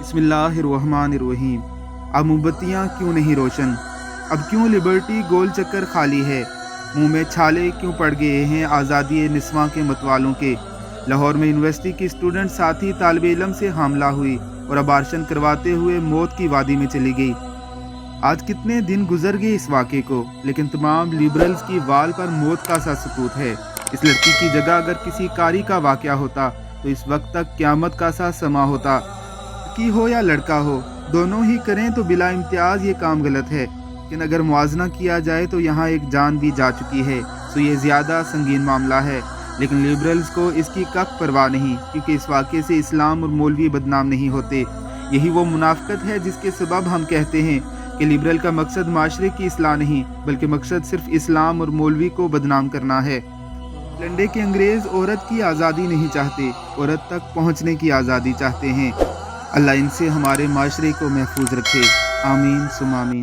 बिस्मिल्लाहिर्रहमानिर्रहीम। अब मोमबत्तियाँ क्यों नहीं रोशन? अब क्यों लिबर्टी गोल चक्कर खाली है? मुंह में छाले क्यों पड़ गए हैं आज़ादी निस्वां के मतवालों के? लाहौर में यूनिवर्सिटी की स्टूडेंट साथी तालिब इल्म से हमला हुई और अबार्शन करवाते हुए मौत की वादी में चली गई। आज कितने दिन गुजर गए इस वाक़े को, लेकिन तमाम लिबरल्स की वाल पर मौत का सा सकूत है। इस लड़की की जगह अगर किसी कारी का वाक़या होता तो इस वक्त तक क़यामत का सा समा होता। लड़की हो या लड़का हो, दोनों ही करें तो बिला इम्तियाज़ ये काम गलत है। लेकिन अगर मुआवजा किया जाए तो यहाँ एक जान भी जा चुकी है, तो ये ज़्यादा संगीन मामला है। लेकिन लिबरल्स को इसकी कख परवाह नहीं, क्योंकि इस वाक़े से इस्लाम और मौलवी बदनाम नहीं होते। यही वो मुनाफ़िकत है जिसके सबब हम कहते हैं कि लिबरल का मकसद माशरे की इस्लाह नहीं, बल्कि मकसद सिर्फ इस्लाम और मौलवी को बदनाम करना है। लंडे के अंग्रेज़ औरत की आज़ादी नहीं चाहते, औरत तक पहुँचने की आज़ादी चाहते हैं। अल्लाह इनसे हमारे माशरे को महफूज रखे। आमीन सुम आमीन।